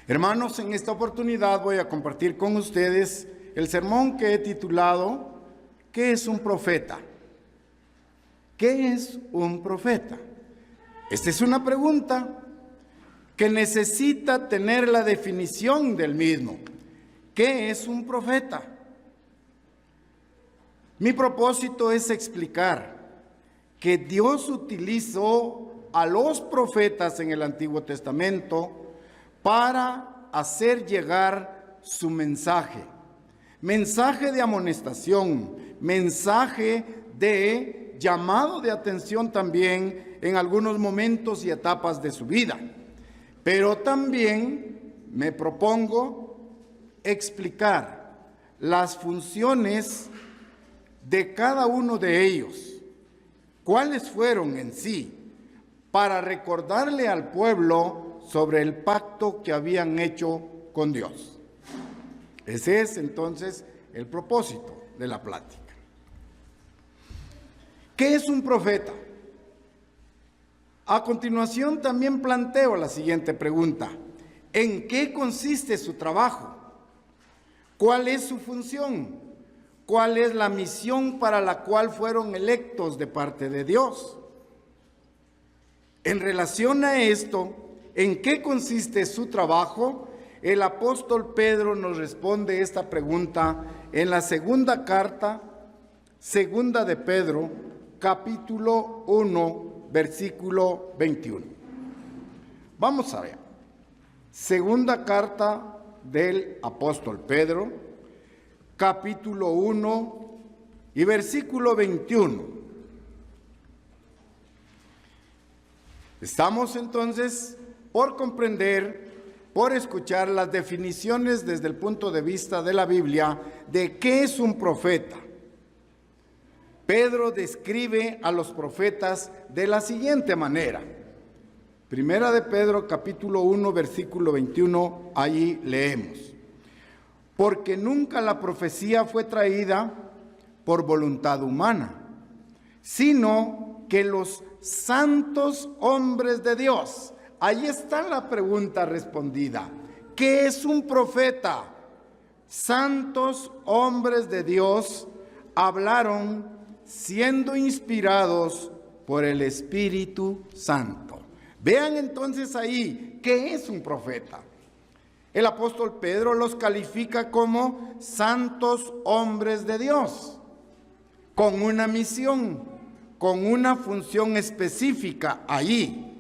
Hermanos, en esta oportunidad voy a compartir con ustedes el sermón que he titulado ¿Qué es un profeta? ¿Qué es un profeta? Esta es una pregunta que necesita tener la definición del mismo. ¿Qué es un profeta? Mi propósito es explicar que Dios utilizó a los profetas en el Antiguo Testamento para hacer llegar su mensaje de amonestación, mensaje de llamado de atención también en algunos momentos y etapas de su vida. Pero también me propongo explicar las funciones de cada uno de ellos, cuáles fueron en sí, para recordarle al pueblo sobre el pacto que habían hecho con Dios. Ese es entonces el propósito de la plática. ¿Qué es un profeta? A continuación también planteo la siguiente pregunta: ¿en qué consiste su trabajo? ¿Cuál es su función? ¿Cuál es la misión para la cual fueron electos de parte de Dios? En relación a esto, ¿en qué consiste su trabajo? El apóstol Pedro nos responde esta pregunta en la segunda carta, segunda de Pedro, capítulo 1, versículo 21. Vamos a ver. Segunda carta del apóstol Pedro, capítulo 1 y versículo 21. Estamos entonces por comprender, por escuchar las definiciones desde el punto de vista de la Biblia de qué es un profeta. Pedro describe a los profetas de la siguiente manera. Primera de Pedro, capítulo 1, versículo 21, allí leemos: porque nunca la profecía fue traída por voluntad humana, sino que los santos hombres de Dios. Ahí está la pregunta respondida. ¿Qué es un profeta? Santos hombres de Dios hablaron siendo inspirados por el Espíritu Santo. Vean entonces ahí, ¿qué es un profeta? El apóstol Pedro los califica como santos hombres de Dios, con una misión, con una función específica allí.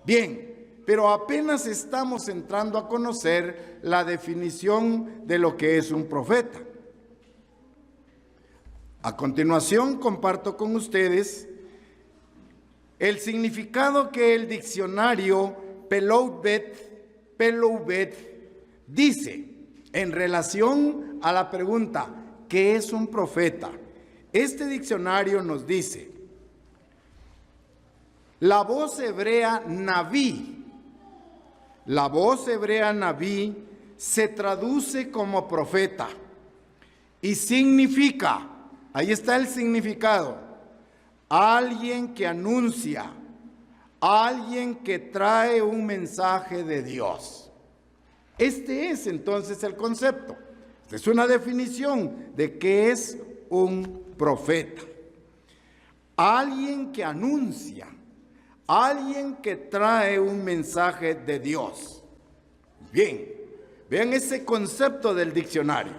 Bien, pero apenas estamos entrando a conocer la definición de lo que es un profeta. A continuación comparto con ustedes el significado que el diccionario Peloubet dice en relación a la pregunta ¿qué es un profeta? Este diccionario nos dice: la voz hebrea naví se traduce como profeta y significa, ahí está el significado, alguien que anuncia, alguien que trae un mensaje de Dios. Este es entonces el concepto. Esta es una definición de qué es un profeta. Alguien que anuncia, alguien que trae un mensaje de Dios. Bien, vean ese concepto del diccionario.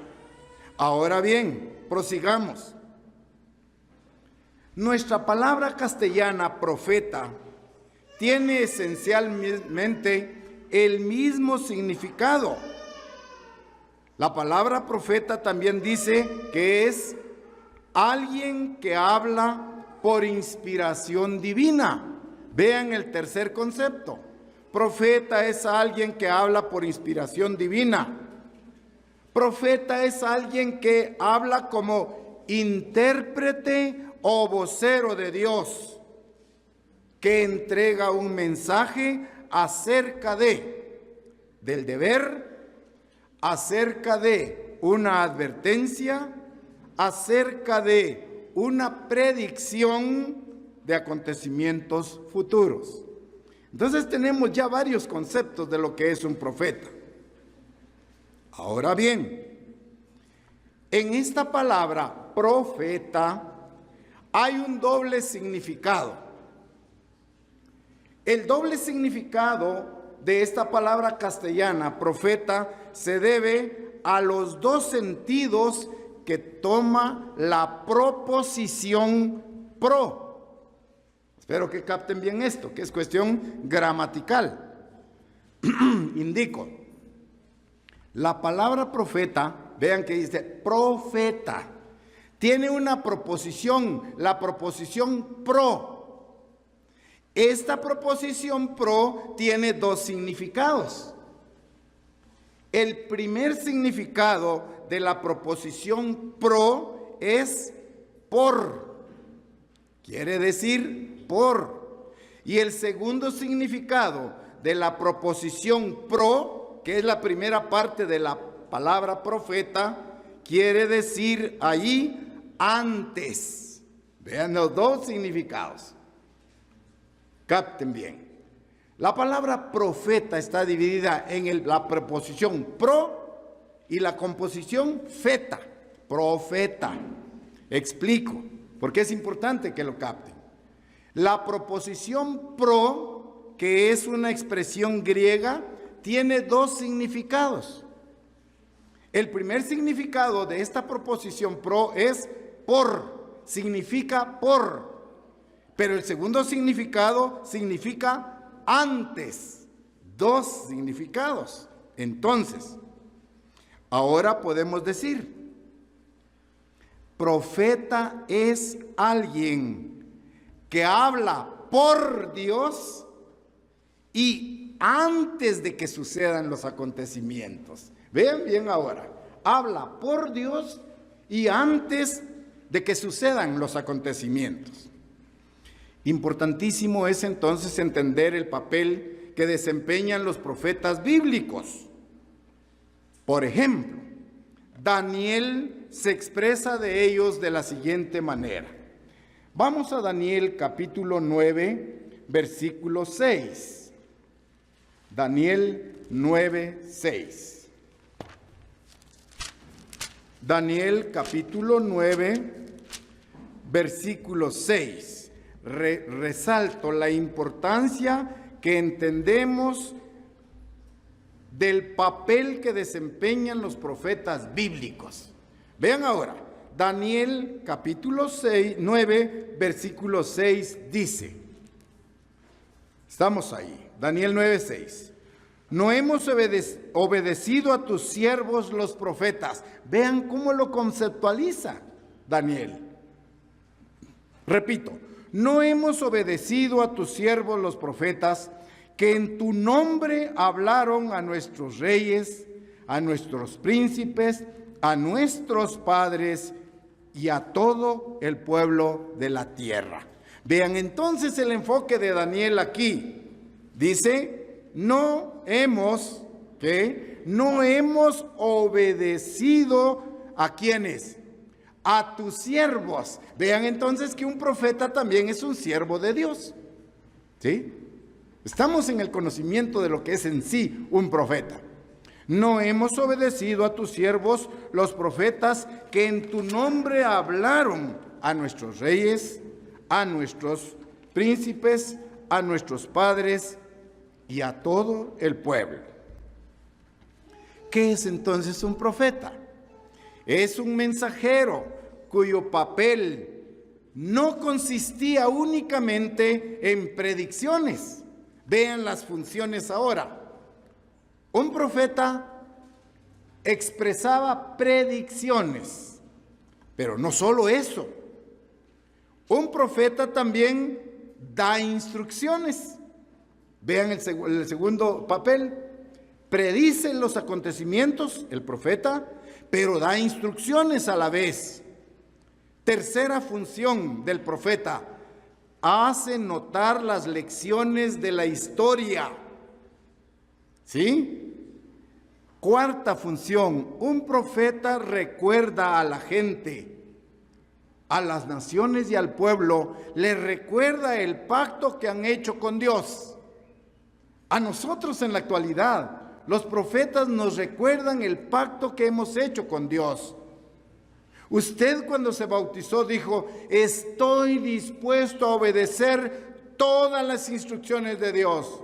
Ahora bien, prosigamos. Nuestra palabra castellana profeta tiene esencialmente el mismo significado. La palabra profeta también dice que es alguien que habla por inspiración divina. Vean el tercer concepto. Profeta es alguien que habla por inspiración divina. Profeta es alguien que habla como intérprete o vocero de Dios, que entrega un mensaje acerca del deber, acerca de una advertencia, acerca de una predicción de acontecimientos futuros. Entonces tenemos ya varios conceptos de lo que es un profeta. Ahora bien, en esta palabra profeta hay un doble significado. El doble significado de esta palabra castellana, profeta, se debe a los dos sentidos que toma la proposición pro. Espero que capten bien esto, que es cuestión gramatical. Indico, la palabra profeta, vean que dice profeta, tiene una proposición, la proposición pro. Esta proposición pro tiene dos significados. El primer significado de la proposición pro es por. Quiere decir por. Y el segundo significado de la proposición pro, que es la primera parte de la palabra profeta, quiere decir allí antes. Vean los dos significados. Capten bien. La palabra profeta está dividida en la preposición pro y la composición feta. Profeta. Explico, porque es importante que lo capten. La proposición pro, que es una expresión griega, tiene dos significados. El primer significado de esta proposición pro es por, significa por. Pero el segundo significado significa antes. Dos significados. Entonces, ahora podemos decir, profeta es alguien que habla por Dios y antes de que sucedan los acontecimientos. Vean bien ahora, habla por Dios y antes de que sucedan los acontecimientos. Importantísimo es entonces entender el papel que desempeñan los profetas bíblicos. Por ejemplo, Daniel se expresa de ellos de la siguiente manera. Vamos a Daniel capítulo 9, versículo 6. Daniel 9, 6. Daniel capítulo 9, versículo 6. Resalto la importancia que entendemos del papel que desempeñan los profetas bíblicos. Vean ahora, Daniel capítulo 9, versículo 6 dice, estamos ahí, Daniel 9, 6. No hemos obedecido a tus siervos los profetas. Vean cómo lo conceptualiza Daniel. Repito, no hemos obedecido a tus siervos los profetas, que en tu nombre hablaron a nuestros reyes, a nuestros príncipes, a nuestros padres y a todo el pueblo de la tierra. Vean entonces el enfoque de Daniel aquí. Dice, no hemos obedecido a quienes, a tus siervos. Vean entonces que un profeta también es un siervo de Dios. ¿Sí? Estamos en el conocimiento de lo que es en sí un profeta. No hemos obedecido a tus siervos, los profetas, que en tu nombre hablaron a nuestros reyes, a nuestros príncipes, a nuestros padres y a todo el pueblo. ¿Qué es entonces un profeta? Es un mensajero cuyo papel no consistía únicamente en predicciones. Vean las funciones ahora. Un profeta expresaba predicciones, pero no solo eso. Un profeta también da instrucciones. Vean el segundo papel. Predice los acontecimientos, el profeta, pero da instrucciones a la vez. Tercera función del profeta, hace notar las lecciones de la historia. ¿Sí? Cuarta función, un profeta recuerda a la gente, a las naciones y al pueblo, le recuerda el pacto que han hecho con Dios. A nosotros en la actualidad los profetas nos recuerdan el pacto que hemos hecho con Dios. Usted cuando se bautizó dijo: estoy dispuesto a obedecer todas las instrucciones de Dios.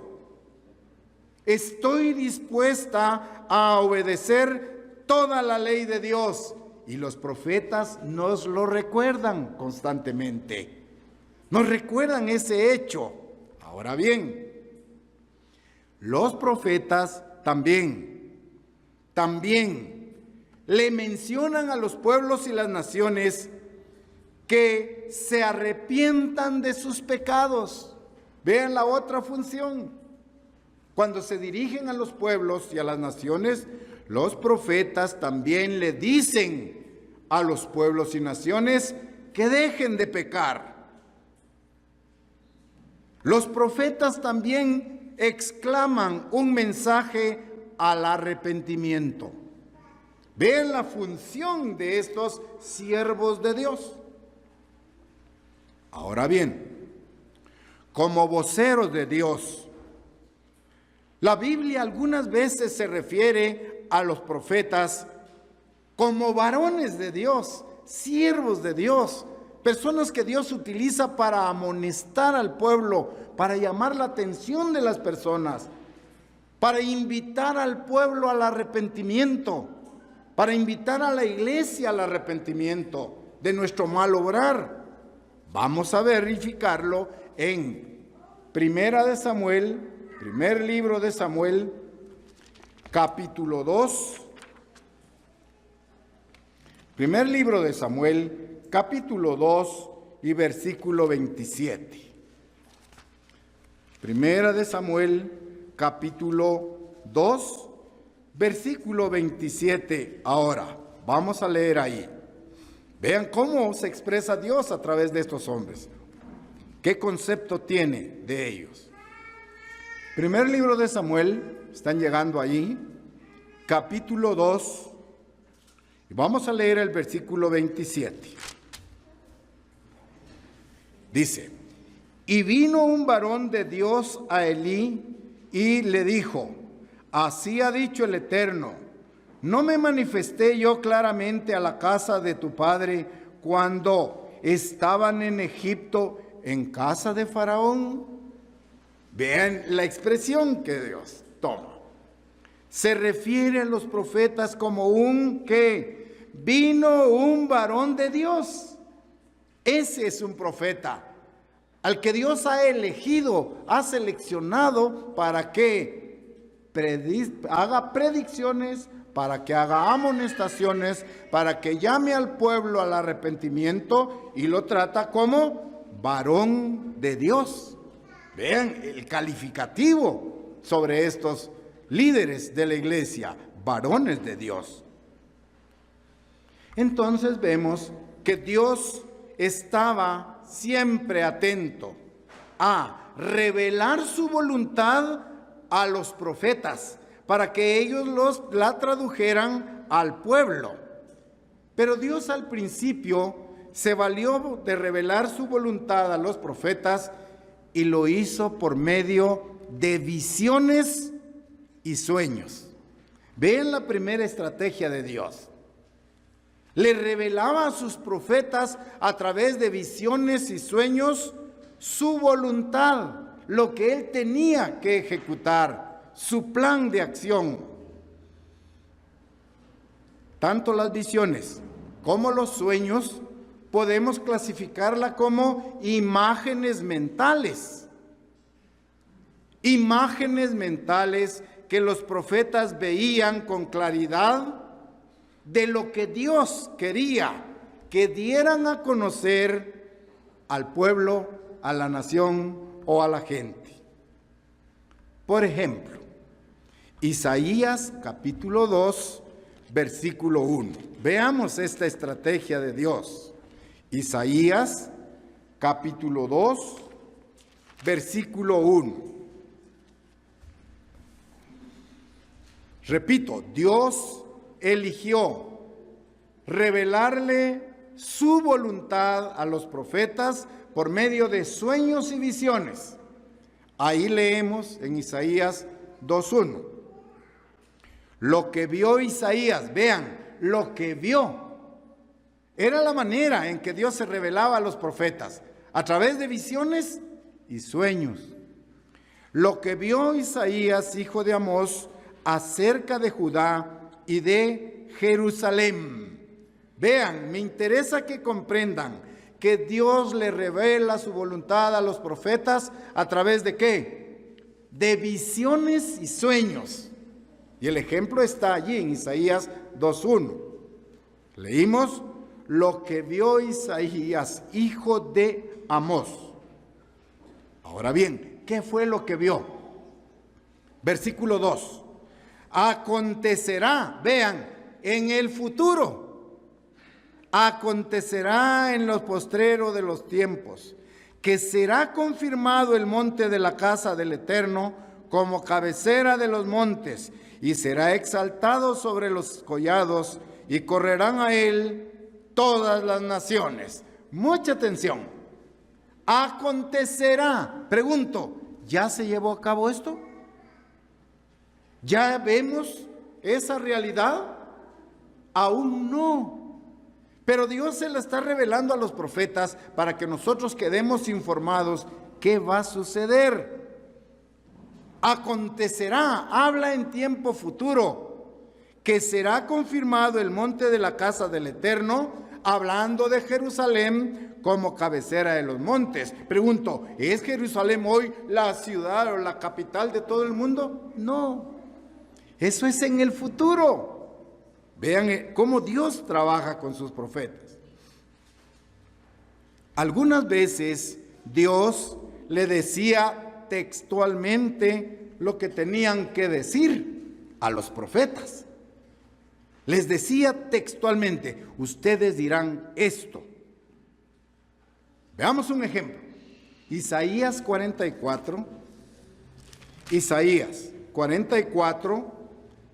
Estoy dispuesta a obedecer toda la ley de Dios. Y los profetas nos lo recuerdan constantemente. Nos recuerdan ese hecho. Ahora bien, los profetas también le mencionan a los pueblos y las naciones que se arrepientan de sus pecados. Vean la otra función. Cuando se dirigen a los pueblos y a las naciones, los profetas también le dicen a los pueblos y naciones que dejen de pecar. Los profetas también exclaman un mensaje al arrepentimiento. Vean la función de estos siervos de Dios. Ahora bien, como voceros de Dios, la Biblia algunas veces se refiere a los profetas como varones de Dios, siervos de Dios, personas que Dios utiliza para amonestar al pueblo, para llamar la atención de las personas, para invitar al pueblo al arrepentimiento, para invitar a la iglesia al arrepentimiento de nuestro mal obrar. Vamos a verificarlo en Primera de Samuel, primer libro de Samuel, capítulo 2. Primer libro de Samuel, capítulo 2 y versículo 27. Primera de Samuel, capítulo 2, versículo 27. Ahora, vamos a leer ahí. Vean cómo se expresa Dios a través de estos hombres. ¿Qué concepto tiene de ellos? Primer libro de Samuel, están llegando allí, capítulo 2, y vamos a leer el versículo 27. Dice: y vino un varón de Dios a Elí y le dijo: así ha dicho el Eterno, ¿no me manifesté yo claramente a la casa de tu padre cuando estaban en Egipto en casa de Faraón? Vean la expresión que Dios toma. Se refiere a los profetas como que vino un varón de Dios. Ese es un profeta al que Dios ha elegido, ha seleccionado para que haga predicciones, para que haga amonestaciones, para que llame al pueblo al arrepentimiento, y lo trata como varón de Dios. Vean el calificativo sobre estos líderes de la iglesia, varones de Dios. Entonces vemos que Dios estaba siempre atento a revelar su voluntad a los profetas para que ellos la tradujeran al pueblo. Pero Dios al principio se valió de revelar su voluntad a los profetas y lo hizo por medio de visiones y sueños. Vean la primera estrategia de Dios. Le revelaba a sus profetas a través de visiones y sueños su voluntad, lo que él tenía que ejecutar, su plan de acción. Tanto las visiones como los sueños podemos clasificarla como imágenes mentales. Imágenes mentales que los profetas veían con claridad de lo que Dios quería que dieran a conocer al pueblo, a la nación o a la gente. Por ejemplo, Isaías capítulo 2, versículo 1. Veamos esta estrategia de Dios. Isaías capítulo 2, versículo 1. Repito, Dios eligió revelarle su voluntad a los profetas por medio de sueños y visiones. Ahí leemos en Isaías 2:1. lo que vio Isaías, vean, lo que vio. Era la manera en que Dios se revelaba a los profetas, a través de visiones y sueños. Lo que vio Isaías, hijo de Amós, acerca de Judá y de Jerusalén. Vean, me interesa que comprendan que Dios le revela su voluntad a los profetas a través de ¿qué? De visiones y sueños. Y el ejemplo está allí en Isaías 2:1. Leímos lo que vio Isaías, hijo de Amós. Ahora bien, ¿qué fue lo que vio? Versículo 2. Acontecerá, vean, en el futuro, acontecerá en los postreros de los tiempos, que será confirmado el monte de la casa del Eterno como cabecera de los montes, y será exaltado sobre los collados, y correrán a él todas las naciones. Mucha atención. Acontecerá. Pregunto, ¿ya se llevó a cabo esto? ¿Ya vemos esa realidad? Aún no. Pero Dios se la está revelando a los profetas para que nosotros quedemos informados qué va a suceder. Acontecerá, habla en tiempo futuro, que será confirmado el monte de la casa del Eterno, hablando de Jerusalén como cabecera de los montes. Pregunto, ¿es Jerusalén hoy la ciudad o la capital de todo el mundo? No. Eso es en el futuro. Vean cómo Dios trabaja con sus profetas. Algunas veces Dios le decía textualmente lo que tenían que decir a los profetas. Les decía textualmente, ustedes dirán esto. Veamos un ejemplo. Isaías 44,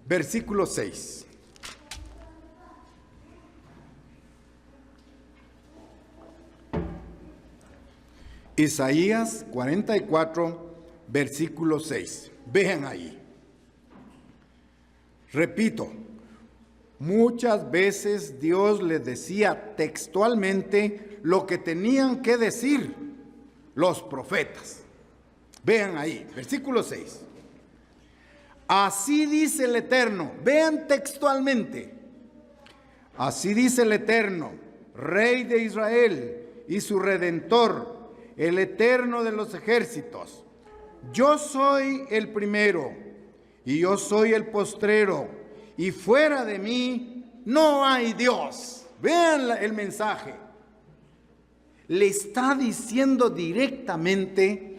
versículo 6. Isaías 44, versículo 6. Vean ahí. Repito, muchas veces Dios les decía textualmente lo que tenían que decir los profetas. Vean ahí, versículo 6. Así dice el Eterno, vean textualmente. Así dice el Eterno, Rey de Israel y su Redentor, el Eterno de los ejércitos. Yo soy el primero y yo soy el postrero, y fuera de mí no hay Dios. Vean el mensaje. Le está diciendo directamente,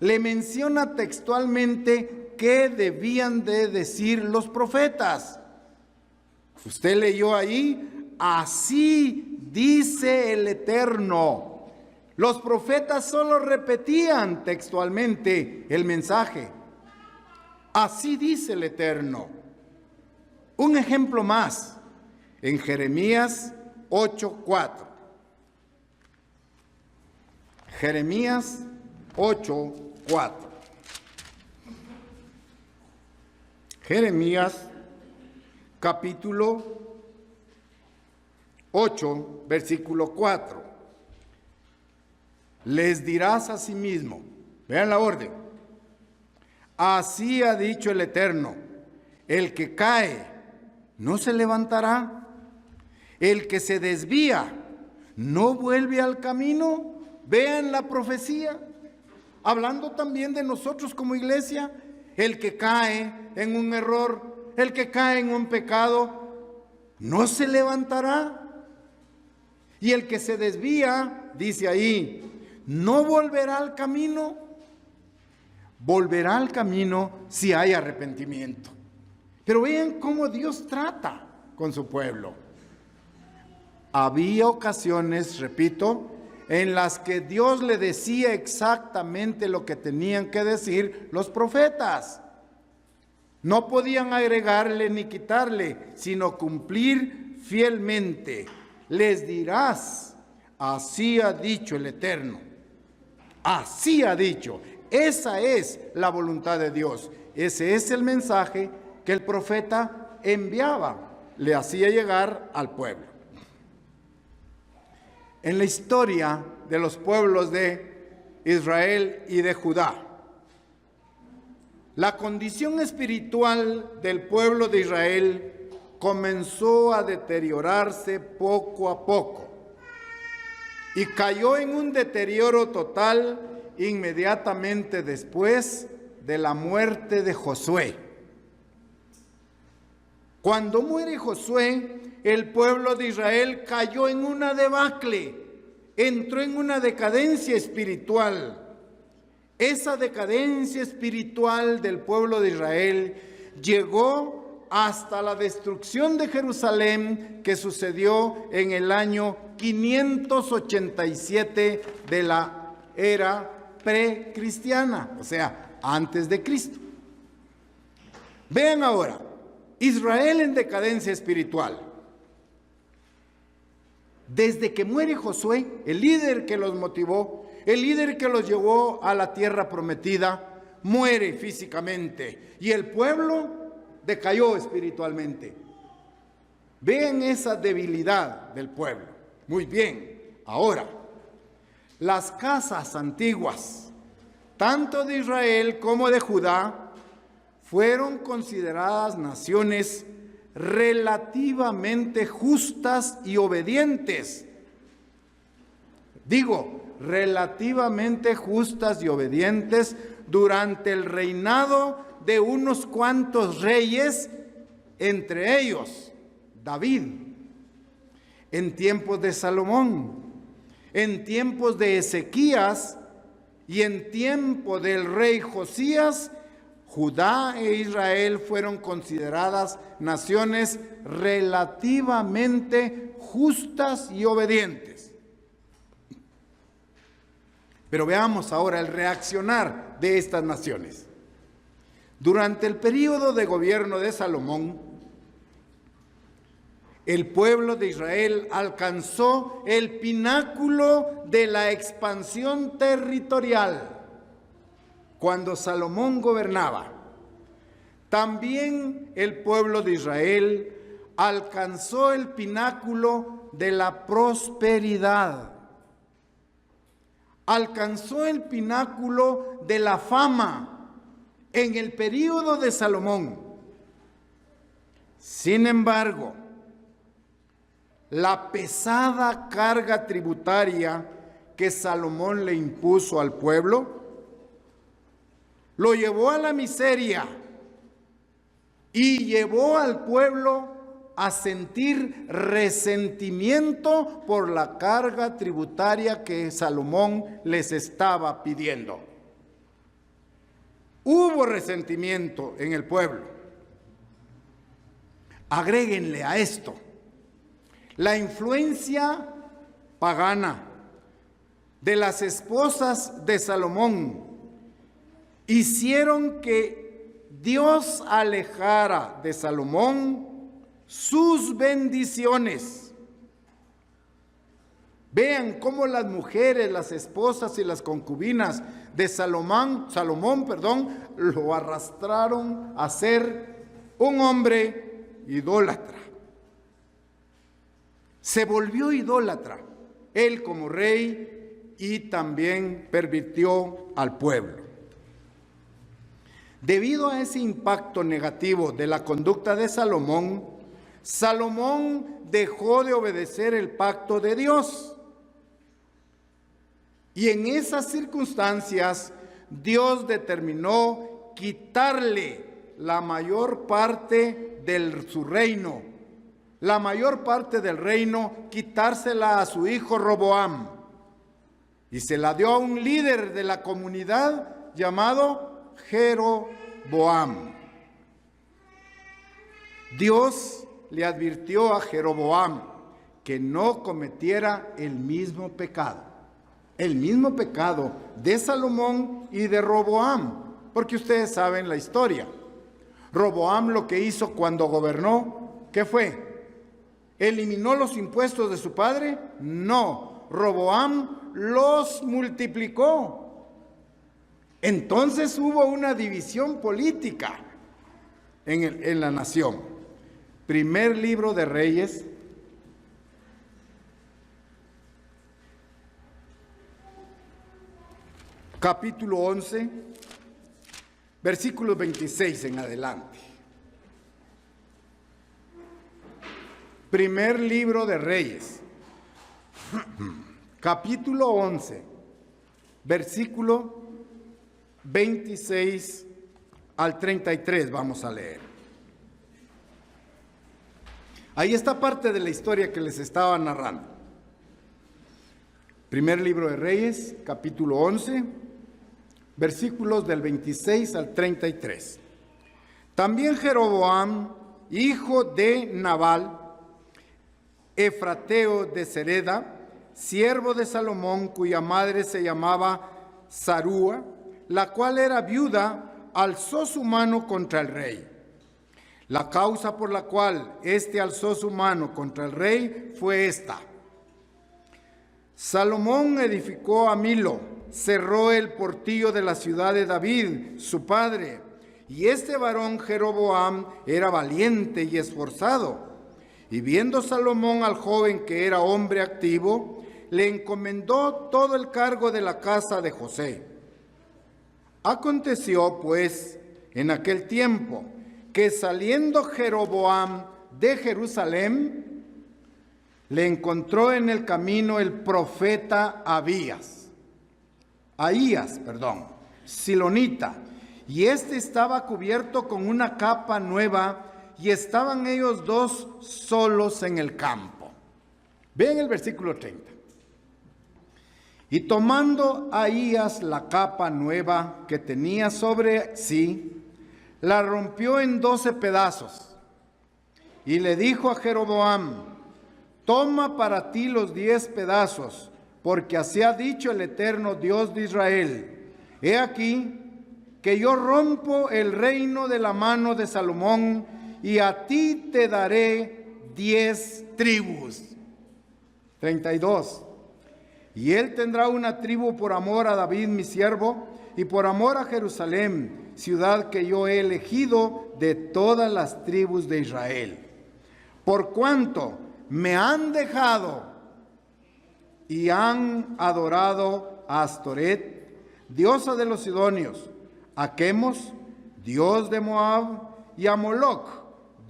le menciona textualmente qué debían de decir los profetas. Usted leyó ahí, así dice el Eterno. Los profetas solo repetían textualmente el mensaje. Así dice el Eterno. Un ejemplo más, en Jeremías 8:4. Jeremías 8:4. Jeremías capítulo 8, versículo 4. Les dirás a sí mismo, vean la orden, así ha dicho el Eterno, el que cae no se levantará, el que se desvía no vuelve al camino. Vean la profecía, hablando también de nosotros como iglesia, el que cae en un error, el que cae en un pecado, no se levantará. Y el que se desvía, dice ahí, no volverá al camino. Volverá al camino si hay arrepentimiento. Pero vean cómo Dios trata con su pueblo. Había ocasiones, repito, en las que Dios le decía exactamente lo que tenían que decir los profetas. No podían agregarle ni quitarle, sino cumplir fielmente. Les dirás, así ha dicho el Eterno. Así ha dicho. Esa es la voluntad de Dios. Ese es el mensaje que el profeta enviaba, le hacía llegar al pueblo. En la historia de los pueblos de Israel y de Judá, la condición espiritual del pueblo de Israel comenzó a deteriorarse poco a poco y cayó en un deterioro total inmediatamente después de la muerte de Josué. Cuando muere Josué, el pueblo de Israel cayó en una debacle, entró en una decadencia espiritual. Esa decadencia espiritual del pueblo de Israel llegó hasta la destrucción de Jerusalén, que sucedió en el año 587 de la era precristiana, o sea, antes de Cristo. Vean ahora, Israel en decadencia espiritual. Desde que muere Josué, el líder que los motivó, el líder que los llevó a la tierra prometida, muere físicamente y el pueblo decayó espiritualmente. Vean esa debilidad del pueblo. Muy bien, ahora, las casas antiguas, tanto de Israel como de Judá, fueron consideradas naciones relativamente justas y obedientes. Digo, relativamente justas y obedientes durante el reinado de unos cuantos reyes, entre ellos David, en tiempos de Salomón, en tiempos de Ezequías y en tiempo del rey Josías. Judá e Israel fueron consideradas naciones relativamente justas y obedientes. Pero veamos ahora el reaccionar de estas naciones. Durante el período de gobierno de Salomón, el pueblo de Israel alcanzó el pináculo de la expansión territorial cuando Salomón gobernaba. También el pueblo de Israel alcanzó el pináculo de la prosperidad. Alcanzó el pináculo de la fama en el período de Salomón. Sin embargo, la pesada carga tributaria que Salomón le impuso al pueblo lo llevó a la miseria y llevó al pueblo a sentir resentimiento por la carga tributaria que Salomón les estaba pidiendo. Hubo resentimiento en el pueblo. Agréguenle a esto la influencia pagana de las esposas de Salomón. Hicieron que Dios alejara de Salomón sus bendiciones. Vean cómo las mujeres, las esposas y las concubinas de Salomón, lo arrastraron a ser un hombre idólatra. Se volvió idólatra, él como rey, y también pervirtió al pueblo. Debido a ese impacto negativo de la conducta de Salomón, Salomón dejó de obedecer el pacto de Dios. Y en esas circunstancias, Dios determinó quitarle la mayor parte de su reino, la mayor parte del reino, quitársela a su hijo Roboam. Y se la dio a un líder de la comunidad llamado Jeroboam. Dios le advirtió a Jeroboam que no cometiera el mismo pecado de Salomón y de Roboam, porque ustedes saben la historia. Roboam lo que hizo cuando gobernó, ¿qué fue? ¿Eliminó los impuestos de su padre? No, Roboam los multiplicó. Entonces hubo una división política. en la nación. Primer libro de Reyes, capítulo 11, versículos 26 en adelante. Primer libro de Reyes, capítulo 11, versículo 26 al 33 vamos a leer. Ahí está parte de la historia que les estaba narrando. Primer libro de Reyes, capítulo 11, versículos del 26 al 33. También Jeroboam, hijo de Nabal, efrateo de Sereda, siervo de Salomón, cuya madre se llamaba Sarúa, la cual era viuda, alzó su mano contra el rey. La causa por la cual éste alzó su mano contra el rey fue esta: Salomón edificó a Milo, cerró el portillo de la ciudad de David, su padre, y este varón Jeroboam era valiente y esforzado. Y viendo Salomón al joven que era hombre activo, le encomendó todo el cargo de la casa de José. Aconteció, pues, en aquel tiempo, que saliendo Jeroboam de Jerusalén, le encontró en el camino el profeta Ahías, silonita, y éste estaba cubierto con una capa nueva, y estaban ellos dos solos en el campo. Vean el versículo 30. Y tomando Ahías la capa nueva que tenía sobre sí, la rompió en 12 pedazos. Y le dijo a Jeroboam: toma para ti los 10 pedazos, porque así ha dicho el eterno Dios de Israel: he aquí que yo rompo el reino de la mano de Salomón, y a ti te daré 10 tribus. 32. Y él tendrá una tribu por amor a David mi siervo, y por amor a Jerusalén, ciudad que yo he elegido de todas las tribus de Israel. Por cuanto me han dejado y han adorado a Astoret, diosa de los sidonios, a Quemos, dios de Moab, y a Moloc,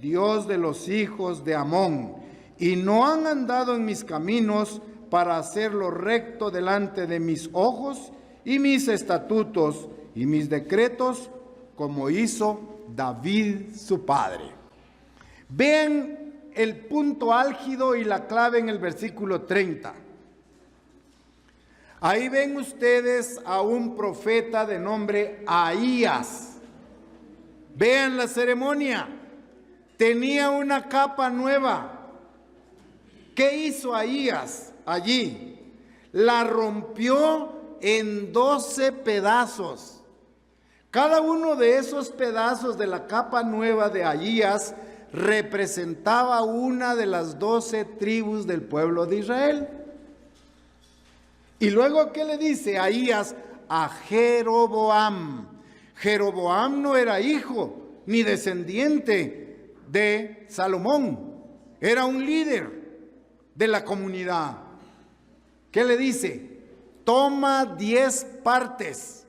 dios de los hijos de Amón, y no han andado en mis caminos para hacerlo recto delante de mis ojos, y mis estatutos y mis decretos, como hizo David su padre. Vean el punto álgido y la clave en el versículo 30. Ahí ven ustedes a un profeta de nombre Ahías. Vean la ceremonia. Tenía una capa nueva. ¿Qué hizo Ahías allí? La rompió en 12 pedazos. Cada uno de esos pedazos de la capa nueva de Ahías representaba una de las 12 tribus del pueblo de Israel. Y luego, ¿qué le dice Ahías a Jeroboam? Jeroboam no era hijo ni descendiente de Salomón, era un líder de la comunidad. ¿Qué le dice? Toma 10 partes.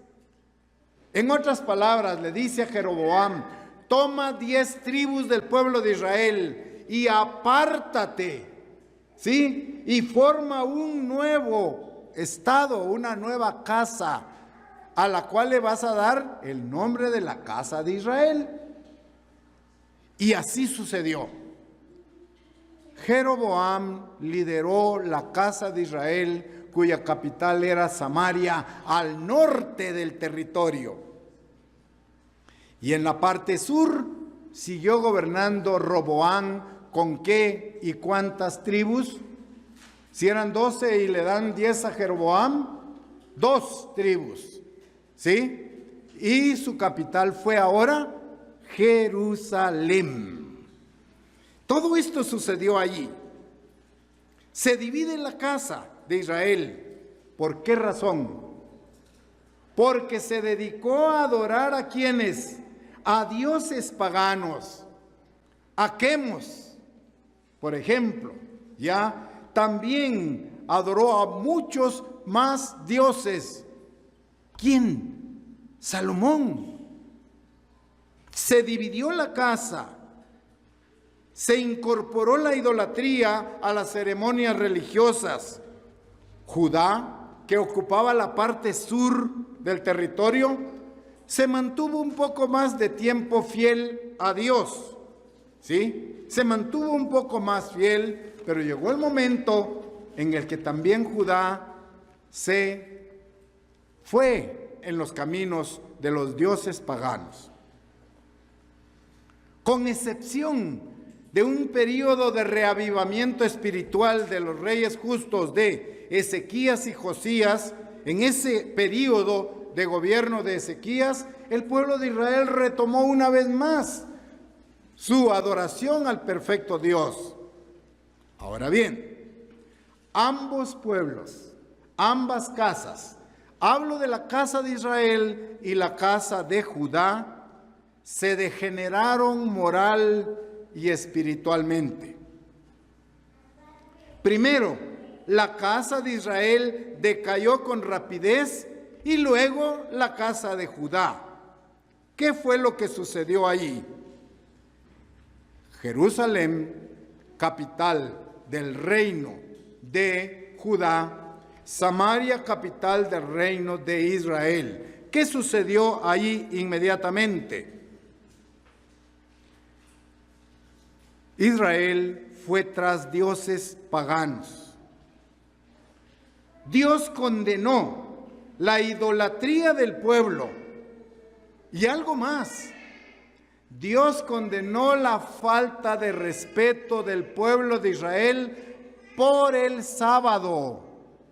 En otras palabras, le dice a Jeroboam: toma 10 tribus del pueblo de Israel y apártate, ¿sí? Y forma un nuevo estado, una nueva casa, a la cual le vas a dar el nombre de la casa de Israel. Y así sucedió. Jeroboam lideró la casa de Israel, cuya capital era Samaria, al norte del territorio. Y en la parte sur siguió gobernando Roboam. ¿Con qué y cuántas tribus? Si eran 12 y le dan 10 a Jeroboam, 2 tribus, ¿sí? Y su capital fue ahora Jerusalén. Todo esto sucedió allí. Se divide la casa de Israel. ¿Por qué razón? Porque se dedicó a adorar a quienes, a dioses paganos, a Quemos, por ejemplo, ya también adoró a muchos más dioses. ¿Quién? Salomón. Se dividió la casa, se incorporó la idolatría a las ceremonias religiosas. Judá, que ocupaba la parte sur del territorio, se mantuvo un poco más de tiempo fiel a Dios, ¿sí? Se mantuvo un poco más fiel, pero llegó el momento en el que también Judá se fue en los caminos de los dioses paganos. Con excepción de un periodo de reavivamiento espiritual de los reyes justos de Ezequías y Josías, en ese periodo de gobierno de Ezequías, el pueblo de Israel retomó una vez más su adoración al perfecto Dios. Ahora bien, ambos pueblos, ambas casas, hablo de la casa de Israel y la casa de Judá, se degeneraron moral y espiritualmente. Primero, la casa de Israel decayó con rapidez y luego la casa de Judá. ¿Qué fue lo que sucedió allí? Jerusalén, capital del reino de Judá, Samaria, capital del reino de Israel. ¿Qué sucedió allí inmediatamente? Israel fue tras dioses paganos. Dios condenó la idolatría del pueblo y algo más. Dios condenó la falta de respeto del pueblo de Israel por el sábado.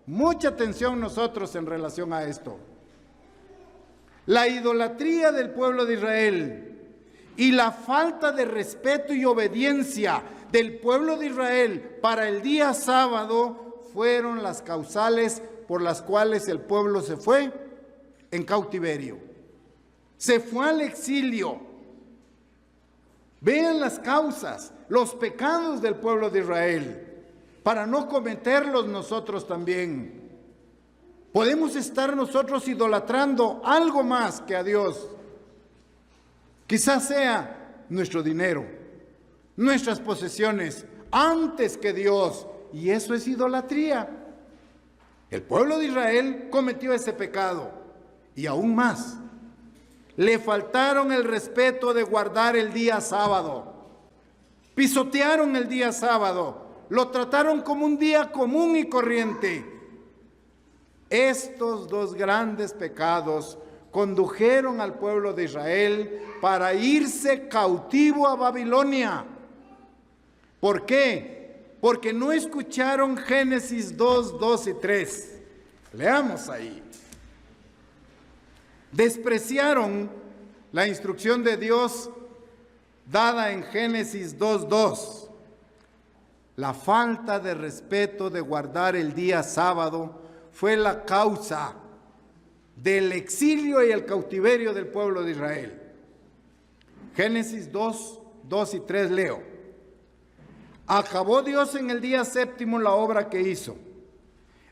Mucha atención nosotros en relación a esto. La idolatría del pueblo de Israel y la falta de respeto y obediencia del pueblo de Israel para el día sábado fueron las causales por las cuales el pueblo se fue en cautiverio. Se fue al exilio. Vean las causas, los pecados del pueblo de Israel, para no cometerlos nosotros también. Podemos estar nosotros idolatrando algo más que a Dios. Quizás sea nuestro dinero, nuestras posesiones, antes que Dios, y eso es idolatría. El pueblo de Israel cometió ese pecado, y aún más, le faltaron el respeto de guardar el día sábado, pisotearon el día sábado, lo trataron como un día común y corriente. Estos dos grandes pecados condujeron al pueblo de Israel para irse cautivo a Babilonia. ¿Por qué? Porque no escucharon Génesis 2, 2 y 3. Leamos ahí. Despreciaron la instrucción de Dios dada en Génesis 2, 2. La falta de respeto de guardar el día sábado fue la causa del exilio y el cautiverio del pueblo de Israel. Génesis 2, 2 y 3 leo. Acabó Dios en el día séptimo la obra que hizo.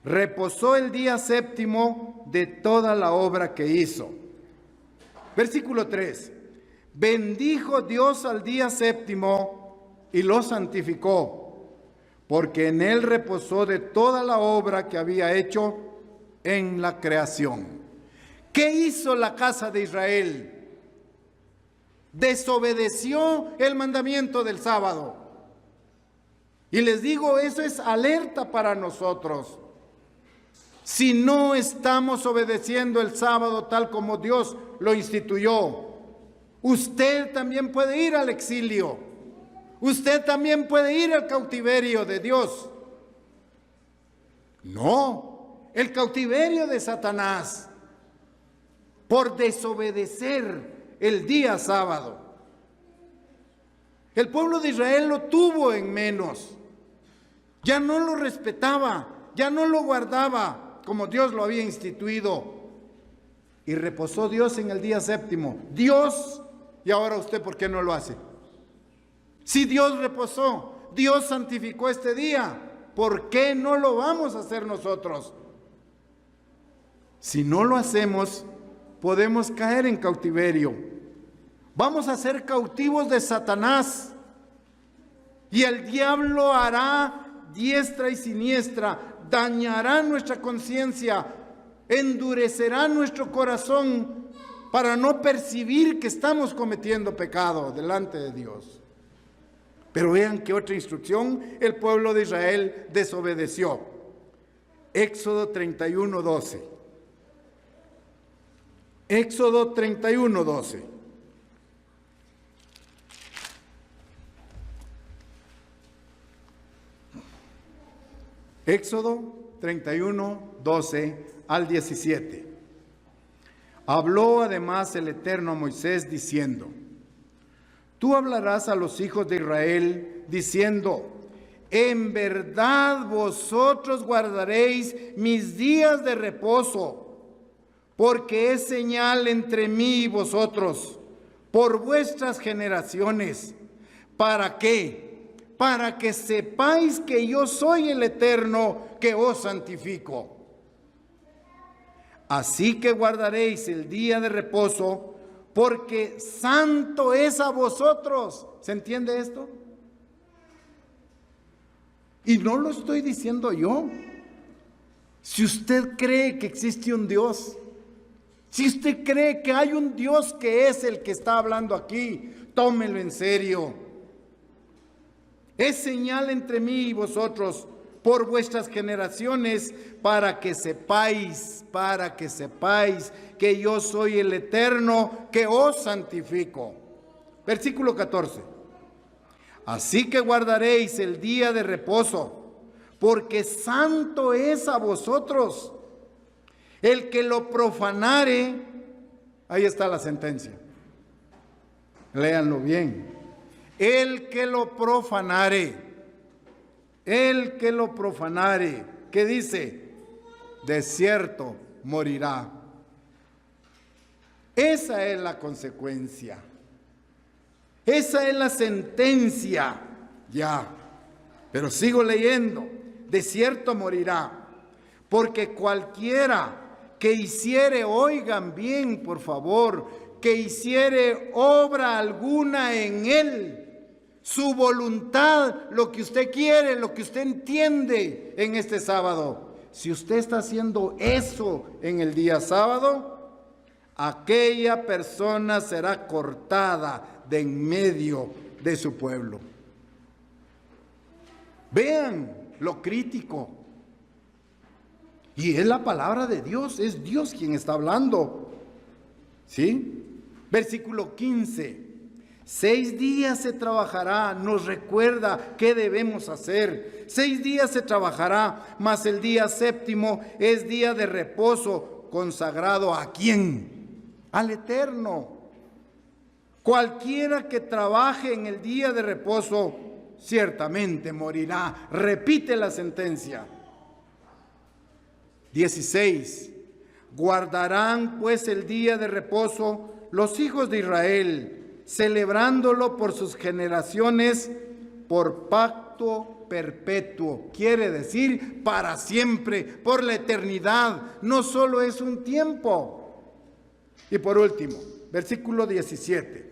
Reposó el día séptimo de toda la obra que hizo. Versículo 3. Bendijo Dios al día séptimo y lo santificó, porque en él reposó de toda la obra que había hecho en la creación. ¿Qué hizo la casa de Israel? Desobedeció el mandamiento del sábado. Y les digo, eso es alerta para nosotros. Si no estamos obedeciendo el sábado tal como Dios lo instituyó, usted también puede ir al exilio. Usted también puede ir al cautiverio de Dios. No, el cautiverio de Satanás por desobedecer el día sábado. El pueblo de Israel lo tuvo en menos. Ya no lo respetaba, ya no lo guardaba como Dios lo había instituido. Y reposó Dios en el día séptimo. Dios Y ahora usted, ¿por qué no lo hace? Si Dios reposó, Dios santificó este día, ¿por qué no lo vamos a hacer nosotros? Si no lo hacemos, podemos caer en cautiverio. Vamos a ser cautivos de Satanás. Y el diablo hará diestra y siniestra, dañará nuestra conciencia, endurecerá nuestro corazón para no percibir que estamos cometiendo pecado delante de Dios. Pero vean que otra instrucción, el pueblo de Israel desobedeció. Éxodo 31:12. Éxodo 31:12. Éxodo 31:12 al 17. Habló además el Eterno a Moisés diciendo: Tú hablarás a los hijos de Israel diciendo: en verdad vosotros guardaréis mis días de reposo, porque es señal entre mí y vosotros, por vuestras generaciones. ¿Para qué? Para que sepáis que yo soy el Eterno que os santifico. Así que guardaréis el día de reposo, porque santo es a vosotros. ¿Se entiende esto? Y no lo estoy diciendo yo. Si usted cree que existe un Dios, si usted cree que hay un Dios que es el que está hablando aquí, tómelo en serio. Es señal entre mí y vosotros por vuestras generaciones, para que sepáis que yo soy el Eterno que os santifico. Versículo 14. Así que guardaréis el día de reposo, porque santo es a vosotros. El que lo profanare, ahí está la sentencia. Léanlo bien. El que lo profanare, ¿qué dice? De cierto morirá. Esa es la consecuencia. Esa es la sentencia. Ya. Pero sigo leyendo. De cierto morirá. Porque cualquiera que hiciere, oigan bien, por favor, que hiciere obra alguna en él, su voluntad, lo que usted quiere, lo que usted entiende en este sábado. Si usted está haciendo eso en el día sábado, aquella persona será cortada de en medio de su pueblo. Vean lo crítico. Y es la palabra de Dios, es Dios quien está hablando. ¿Sí? Versículo 15. 6 días se trabajará, nos recuerda qué debemos hacer. 6 días se trabajará, mas el día séptimo es día de reposo, consagrado ¿a quién? Al Eterno. Cualquiera que trabaje en el día de reposo, ciertamente morirá. Repite la sentencia. 16. Guardarán pues el día de reposo los hijos de Israel, celebrándolo por sus generaciones, por pacto perpetuo. Quiere decir para siempre, por la eternidad. No solo es un tiempo. Y por último, versículo 17.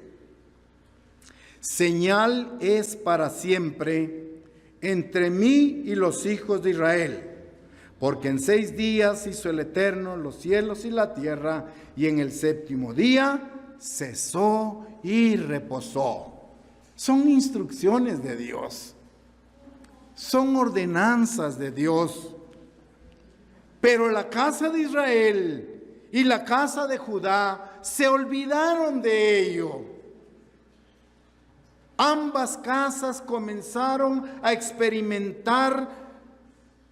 Señal es para siempre entre mí y los hijos de Israel. Porque en 6 días hizo el Eterno los cielos y la tierra, y en el séptimo día cesó y reposó. Son instrucciones de Dios. Son ordenanzas de Dios. Pero la casa de Israel y la casa de Judá se olvidaron de ello. Ambas casas comenzaron a experimentar,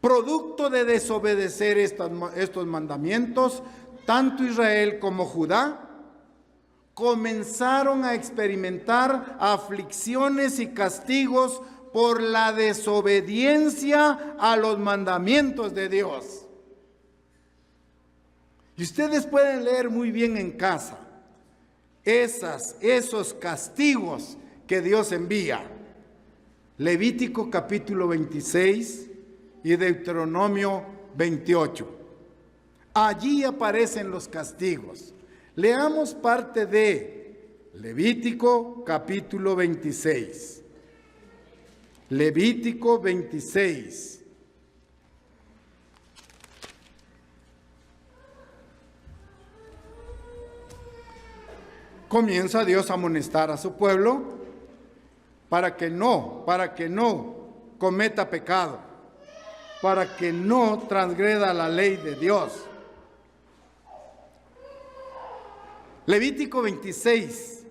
producto de desobedecer estos mandamientos, tanto Israel como Judá comenzaron a experimentar aflicciones y castigos por la desobediencia a los mandamientos de Dios. Y ustedes pueden leer muy bien en casa esos castigos que Dios envía. Levítico capítulo 26 y Deuteronomio 28. Allí aparecen los castigos. Leamos parte de Levítico capítulo 26. Levítico 26. Comienza Dios a amonestar a su pueblo para que no cometa pecado, para que no transgreda la ley de Dios. Levítico 26,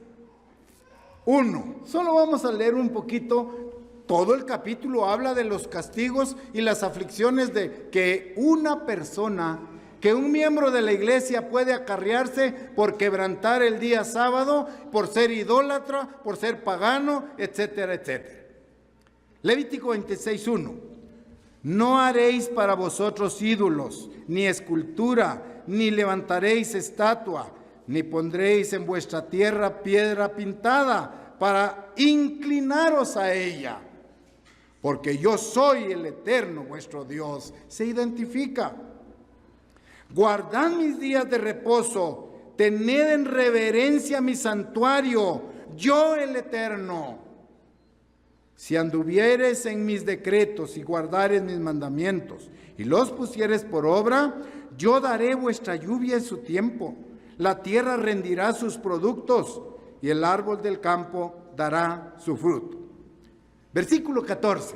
1. Solo vamos a leer un poquito. Todo el capítulo habla de los castigos y las aflicciones de que una persona, que un miembro de la iglesia puede acarrearse por quebrantar el día sábado, por ser idólatra, por ser pagano, etcétera, etcétera. Levítico 26:1. No haréis para vosotros ídolos, ni escultura, ni levantaréis estatua, ni pondréis en vuestra tierra piedra pintada para inclinaros a ella. Porque yo soy el Eterno vuestro Dios. Se identifica. Guardad mis días de reposo, tened en reverencia mi santuario, yo el Eterno. Si anduvieres en mis decretos y guardares mis mandamientos y los pusieres por obra, yo daré vuestra lluvia en su tiempo. La tierra rendirá sus productos y el árbol del campo dará su fruto. Versículo 14.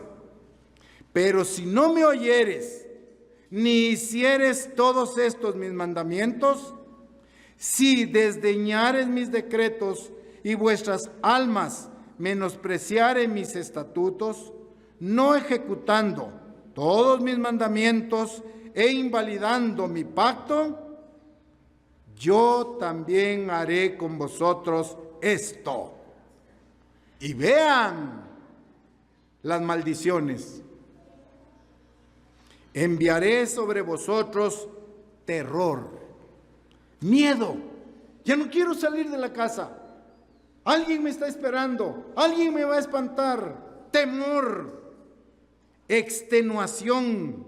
Pero si no me oyeres, ni hicieres todos estos mis mandamientos, si desdeñares mis decretos y vuestras almas menospreciaren mis estatutos, no ejecutando todos mis mandamientos e invalidando mi pacto, yo también haré con vosotros esto. Y vean las maldiciones. Enviaré sobre vosotros terror, miedo. Ya no quiero salir de la casa. Alguien me está esperando. Alguien me va a espantar. Temor, extenuación,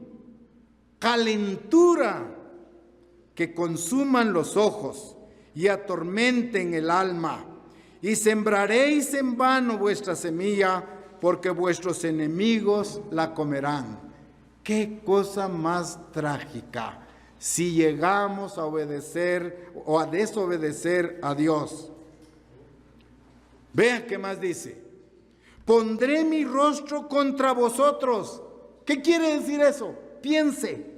calentura que consuman los ojos y atormenten el alma. Y sembraréis en vano vuestra semilla, porque vuestros enemigos la comerán. Qué cosa más trágica si llegamos a obedecer o a desobedecer a Dios. Vean qué más dice. Pondré mi rostro contra vosotros. ¿Qué quiere decir eso? Piense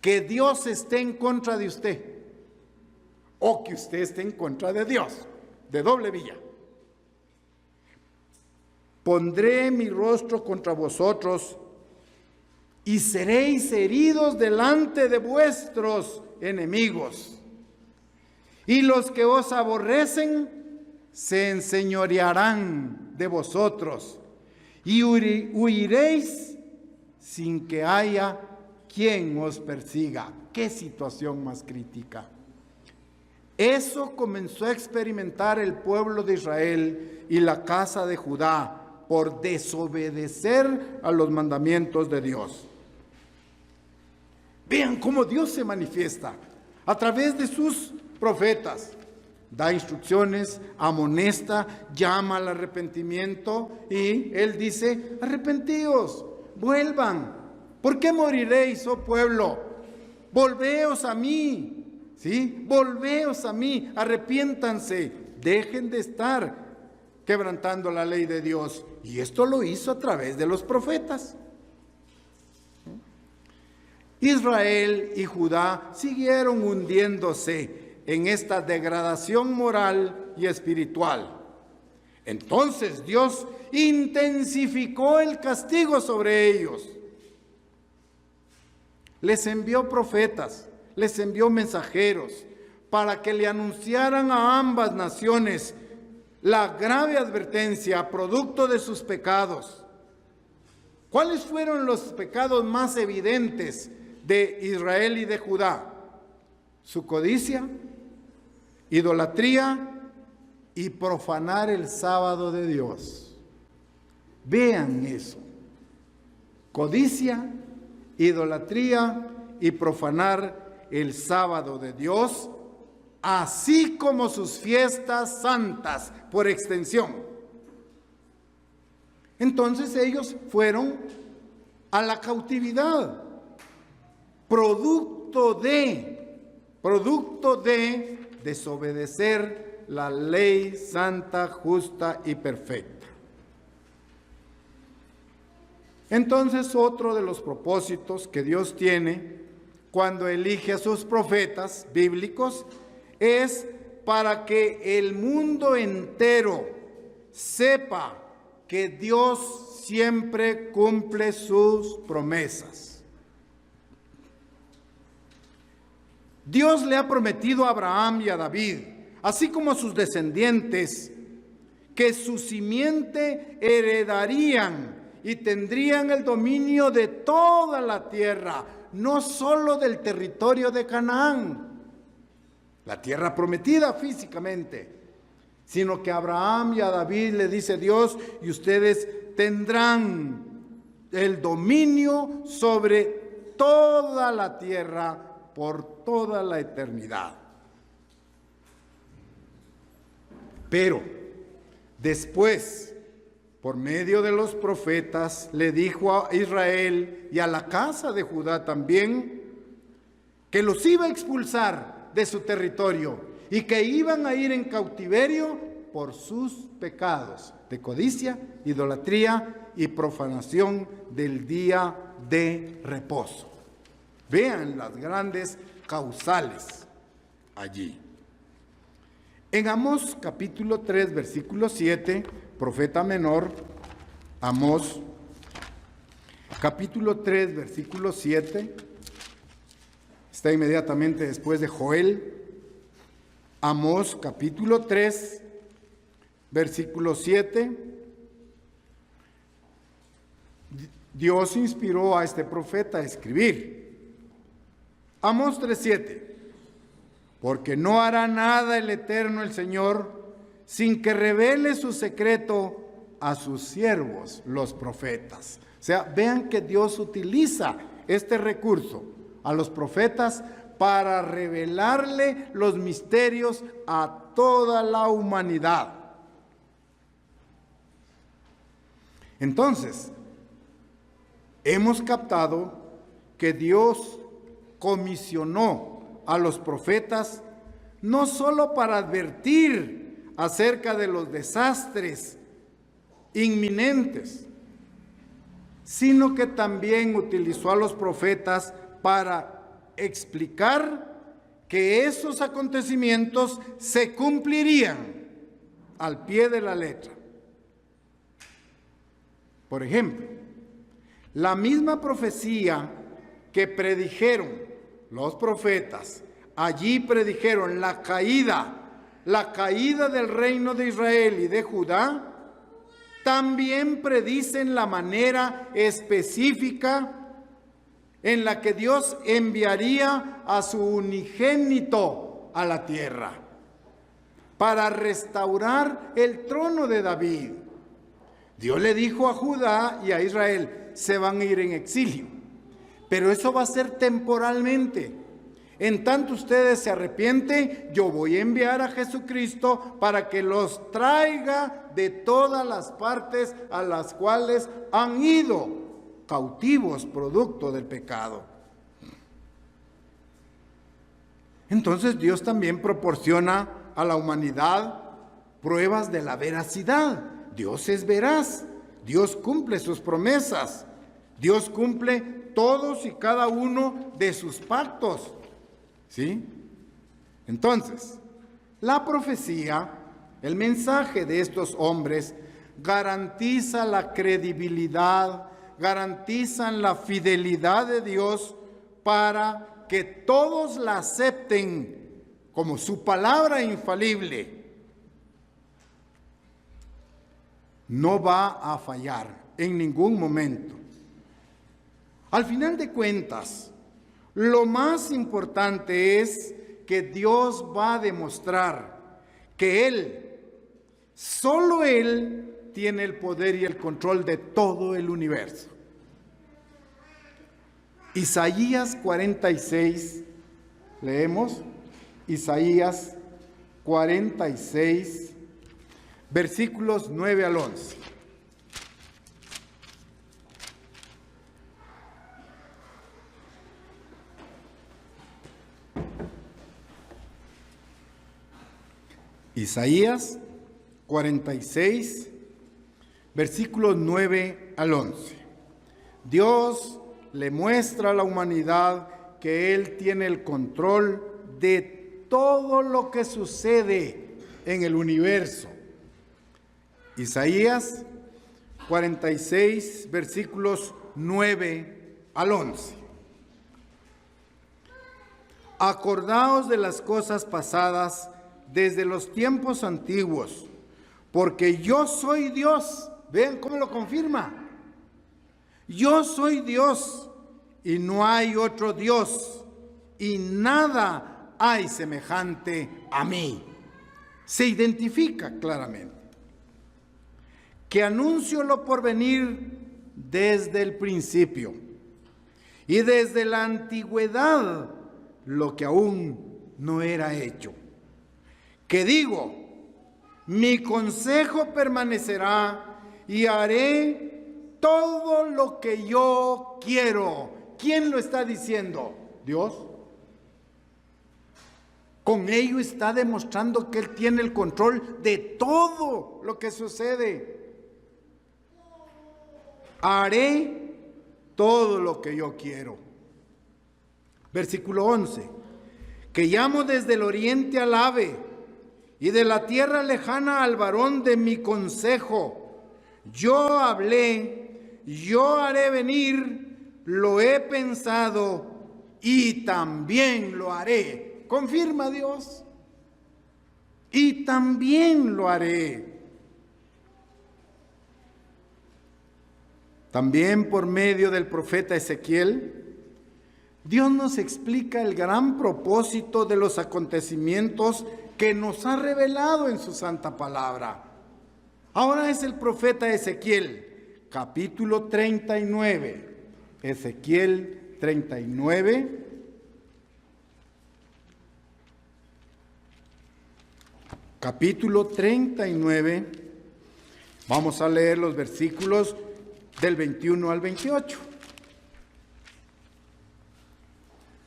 que Dios esté en contra de usted o que usted esté en contra de Dios, de doble vía. Pondré mi rostro contra vosotros y seréis heridos delante de vuestros enemigos. Y los que os aborrecen se enseñorearán de vosotros y huiréis sin que haya quien os persiga. ¡Qué situación más crítica! Eso comenzó a experimentar el pueblo de Israel y la casa de Judá por desobedecer a los mandamientos de Dios. Vean cómo Dios se manifiesta a través de sus profetas. Da instrucciones, amonesta, llama al arrepentimiento y Él dice, arrepentíos, vuelvan. ¿Por qué moriréis, oh pueblo? Volveos a mí, ¿sí? Volveos a mí, arrepiéntanse, dejen de estar quebrantando la ley de Dios. Y esto lo hizo a través de los profetas. Israel y Judá siguieron hundiéndose en esta degradación moral y espiritual. Entonces Dios intensificó el castigo sobre ellos. Les envió profetas, les envió mensajeros para que le anunciaran a ambas naciones la grave advertencia producto de sus pecados. ¿Cuáles fueron los pecados más evidentes de Israel y de Judá? Su codicia, idolatría y profanar el sábado de Dios. Vean eso. Codicia, idolatría y profanar el sábado de Dios, así como sus fiestas santas, por extensión. Entonces ellos fueron a la cautividad, producto de desobedecer la ley santa, justa y perfecta. Entonces, otro de los propósitos que Dios tiene cuando elige a sus profetas bíblicos es para que el mundo entero sepa que Dios siempre cumple sus promesas. Dios le ha prometido a Abraham y a David, así como a sus descendientes, que su simiente heredarían y tendrían el dominio de toda la tierra, no solo del territorio de Canaán, la tierra prometida físicamente, sino que a Abraham y a David le dice Dios, y ustedes tendrán el dominio sobre toda la tierra por toda la eternidad. Pero después, por medio de los profetas, le dijo a Israel y a la casa de Judá también que los iba a expulsar de su territorio y que iban a ir en cautiverio por sus pecados de codicia, idolatría y profanación del día de reposo. Vean las grandes causales allí. En Amós capítulo 3, versículo 7, profeta menor, Amós capítulo 3, versículo 7, está inmediatamente después de Joel. Amós capítulo 3, versículo 7. Dios inspiró a este profeta a escribir. Amós 3:7. Porque no hará nada el Eterno, el Señor, sin que revele su secreto a sus siervos, los profetas. O sea, vean que Dios utiliza este recurso a los profetas para revelarle los misterios a toda la humanidad. Entonces, hemos captado que Dios comisionó a los profetas no solo para advertir acerca de los desastres inminentes, sino que también utilizó a los profetas para explicar que esos acontecimientos se cumplirían al pie de la letra. Por ejemplo, la misma profecía que predijeron los profetas, allí predijeron la caída del reino de Israel y de Judá, también predicen la manera específica en la que Dios enviaría a su unigénito a la tierra para restaurar el trono de David. Dios le dijo a Judá y a Israel, se van a ir en exilio, pero eso va a ser temporalmente. En tanto ustedes se arrepienten, yo voy a enviar a Jesucristo para que los traiga de todas las partes a las cuales han ido cautivos producto del pecado. Entonces Dios también proporciona a la humanidad pruebas de la veracidad. Dios es veraz, Dios cumple sus promesas, Dios cumple todos y cada uno de sus pactos. ¿Sí? Entonces, la profecía, el mensaje de estos hombres, garantiza la credibilidad, garantizan la fidelidad de Dios para que todos la acepten como su palabra infalible. No va a fallar en ningún momento. Al final de cuentas, lo más importante es que Dios va a demostrar que Él, solo Él, tiene el poder y el control de todo el universo. Isaías 46, leemos Isaías 46, versículos 9 al 11. Isaías 46, versículos 9 al 11. Dios le muestra a la humanidad que Él tiene el control de todo lo que sucede en el universo. Isaías 46, versículos 9 al 11. Acordaos de las cosas pasadas desde los tiempos antiguos, porque yo soy Dios. Vean cómo lo confirma. Yo soy Dios y no hay otro Dios, y nada hay semejante a mí. Se identifica claramente que anuncio lo por venir desde el principio y desde la antigüedad lo que aún no era hecho. Que digo, mi consejo permanecerá y haré todo lo que yo quiero. ¿Quién lo está diciendo? Dios. Con ello está demostrando que Él tiene el control de todo lo que sucede. Haré todo lo que yo quiero. Versículo 11. Que llamo desde el oriente al ave y de la tierra lejana al varón de mi consejo. Yo hablé, yo haré venir, lo he pensado y también lo haré. Confirma Dios. Y también lo haré. También por medio del profeta Ezequiel, Dios nos explica el gran propósito de los acontecimientos que nos ha revelado en su santa palabra. Ahora es el profeta Ezequiel, capítulo 39. Ezequiel 39. Capítulo 39. Vamos a leer los versículos del 21 al 28.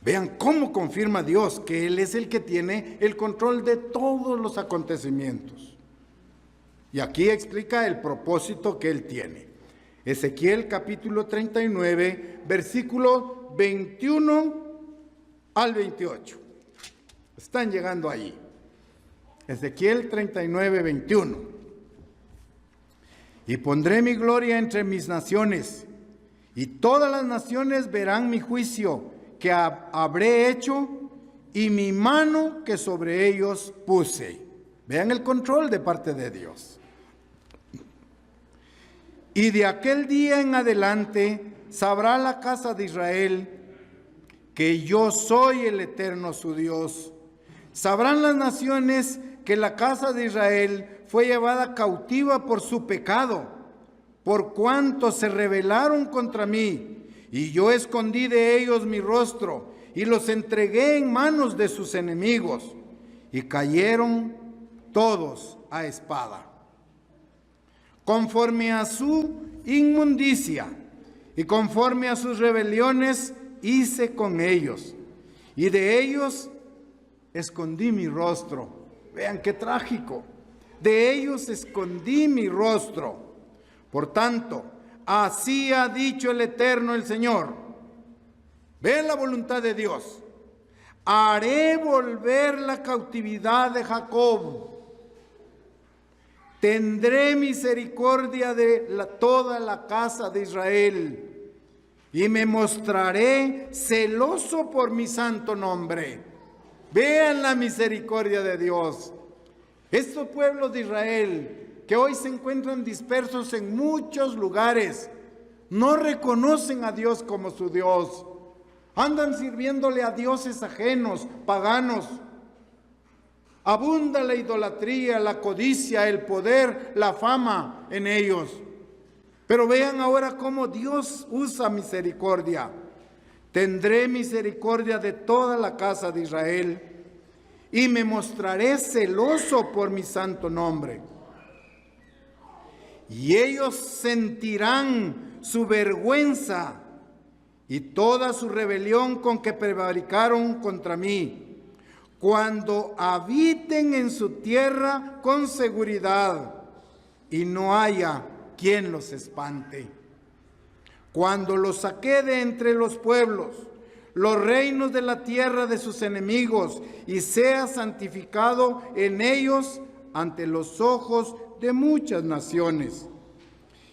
Vean cómo confirma Dios que Él es el que tiene el control de todos los acontecimientos. Y aquí explica el propósito que Él tiene. Ezequiel capítulo 39, versículo 21 al 28. Están llegando allí. Ezequiel 39, 21. Y pondré mi gloria entre mis naciones, y todas las naciones verán mi juicio que habré hecho y mi mano que sobre ellos puse. Vean el control de parte de Dios. Y de aquel día en adelante sabrá la casa de Israel que yo soy el eterno su Dios. Sabrán las naciones que la casa de Israel fue llevada cautiva por su pecado, por cuanto se rebelaron contra mí. Y yo escondí de ellos mi rostro y los entregué en manos de sus enemigos, y cayeron todos a espada. Conforme a su inmundicia y conforme a sus rebeliones hice con ellos, y de ellos escondí mi rostro. Vean qué trágico. De ellos escondí mi rostro. Por tanto, así ha dicho el Eterno, el Señor. Vean la voluntad de Dios. Haré volver la cautividad de Jacob. Tendré misericordia de toda la casa de Israel. Y me mostraré celoso por mi santo nombre. Vean la misericordia de Dios. Estos pueblos de Israel, que hoy se encuentran dispersos en muchos lugares, no reconocen a Dios como su Dios. Andan sirviéndole a dioses ajenos, paganos, Abunda la idolatría, la codicia, el poder, la fama en ellos. Pero vean ahora cómo Dios usa misericordia. Tendré misericordia de toda la casa de Israel y me mostraré celoso por mi santo nombre. Y ellos sentirán su vergüenza y toda su rebelión con que prevaricaron contra mí, cuando habiten en su tierra con seguridad y no haya quien los espante. Cuando los saqué de entre los pueblos, los reinos de la tierra de sus enemigos, y sea santificado en ellos ante los ojos de muchas naciones.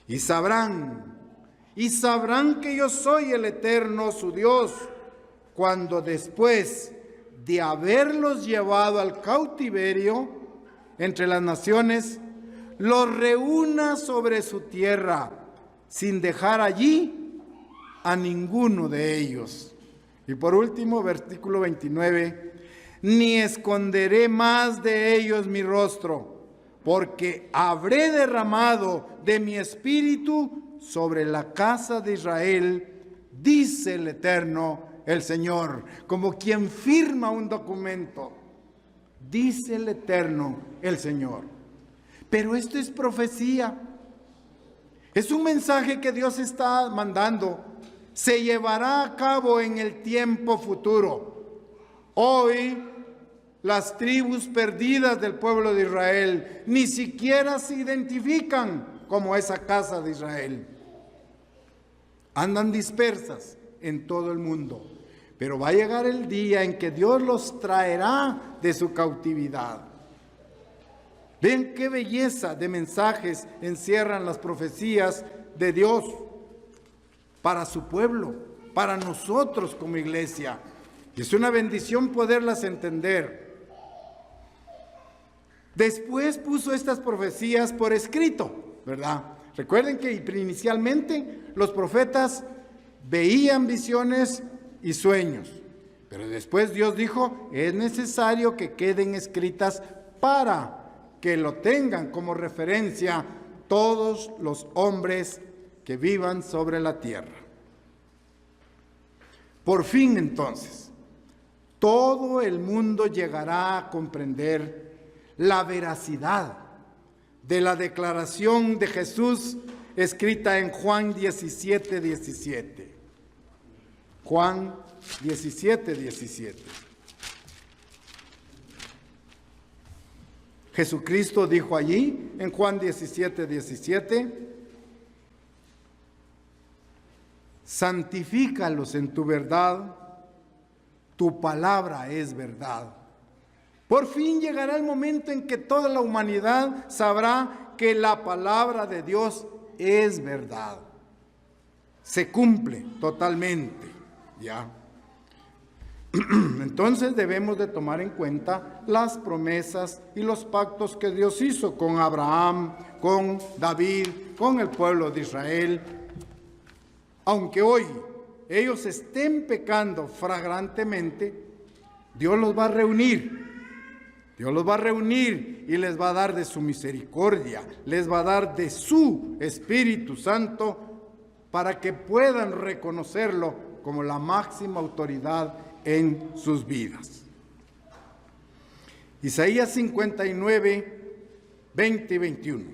Y sabrán que yo soy el Eterno, su Dios, cuando después de haberlos llevado al cautiverio entre las naciones, los reúna sobre su tierra, sin dejar allí a ninguno de ellos. Y por último, versículo 29, ni esconderé más de ellos mi rostro, porque habré derramado de mi espíritu sobre la casa de Israel, dice el Eterno, el Señor, como quien firma un documento. Dice el Eterno, el Señor. Pero esto es profecía. Es un mensaje que Dios está mandando. Se llevará a cabo en el tiempo futuro. Hoy, las tribus perdidas del pueblo de Israel ni siquiera se identifican como esa casa de Israel. Andan dispersas en todo el mundo. Pero va a llegar el día en que Dios los traerá de su cautividad. Ven qué belleza de mensajes encierran las profecías de Dios para su pueblo, para nosotros como iglesia. Y es una bendición poderlas entender. Después puso estas profecías por escrito, ¿verdad? Recuerden que inicialmente los profetas veían visiones y sueños, pero después Dios dijo, es necesario que queden escritas para que lo tengan como referencia todos los hombres que vivan sobre la tierra. Por fin entonces, todo el mundo llegará a comprender la veracidad de la declaración de Jesús escrita en Juan 17:17. Juan 17:17. Jesucristo dijo allí en Juan 17:17, santifícalos en tu verdad, tu palabra es verdad. Por fin llegará el momento en que toda la humanidad sabrá que la palabra de Dios es verdad. Se cumple totalmente, ¿ya? Entonces debemos de tomar en cuenta las promesas y los pactos que Dios hizo con Abraham, con David, con el pueblo de Israel. Aunque hoy ellos estén pecando flagrantemente, Dios los va a reunir. Dios los va a reunir y les va a dar de su misericordia, les va a dar de su Espíritu Santo para que puedan reconocerlo como la máxima autoridad en sus vidas. Isaías 59, 20 y 21.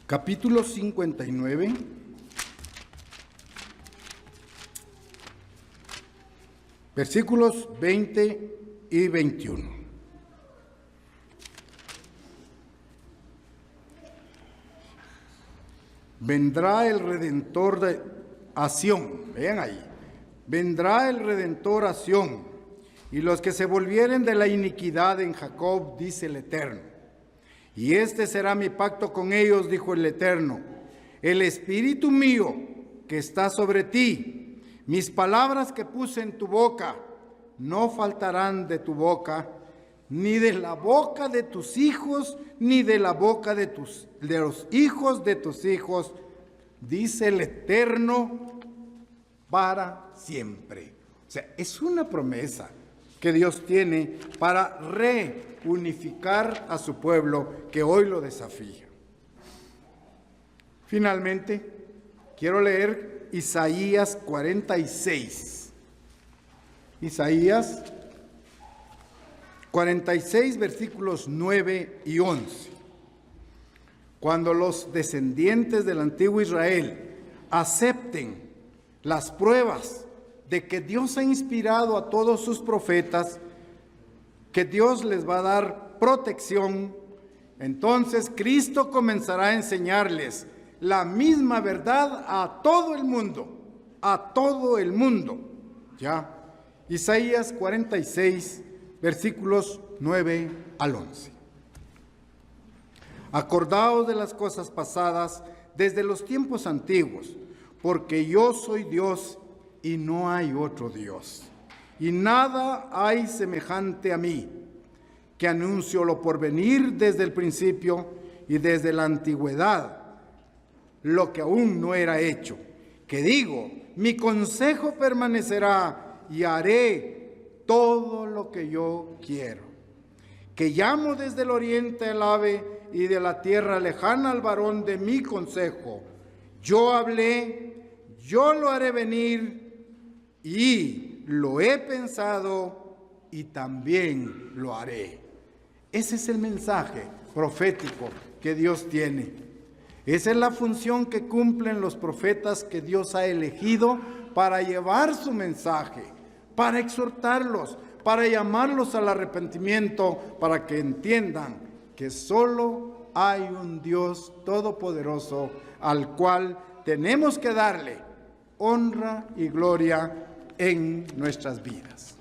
Capítulo 59. Versículos 20 y 21. Vendrá el Redentor a Sión, vean ahí, vendrá el Redentor a Sión, y los que se volvieren de la iniquidad en Jacob, dice el Eterno. Y este será mi pacto con ellos, dijo el Eterno, el Espíritu mío que está sobre ti, mis palabras que puse en tu boca, no faltarán de tu boca, ni de la boca de tus hijos, ni de la boca de los hijos de tus hijos, dice el Eterno, para siempre. O sea, es una promesa que Dios tiene para reunificar a su pueblo que hoy lo desafía. Finalmente, quiero leer Isaías 46. Isaías 46, versículos 9 y 11. Cuando los descendientes del antiguo Israel acepten las pruebas de que Dios ha inspirado a todos sus profetas, que Dios les va a dar protección, entonces Cristo comenzará a enseñarles la misma verdad a todo el mundo, ¿ya? Isaías 46, versículos 9 al 11. Acordaos de las cosas pasadas desde los tiempos antiguos, porque yo soy Dios y no hay otro Dios, y nada hay semejante a mí, que anuncio lo porvenir desde el principio y desde la antigüedad, lo que aún no era hecho, que digo, mi consejo permanecerá y haré todo lo que yo quiero, que llamo desde el oriente al ave y de la tierra lejana al varón de mi consejo. Yo hablé, yo lo haré venir y lo he pensado y también lo haré. Ese es el mensaje profético que Dios tiene. Esa es la función que cumplen los profetas que Dios ha elegido para llevar su mensaje, para exhortarlos, para llamarlos al arrepentimiento, para que entiendan que solo hay un Dios todopoderoso al cual tenemos que darle honra y gloria en nuestras vidas.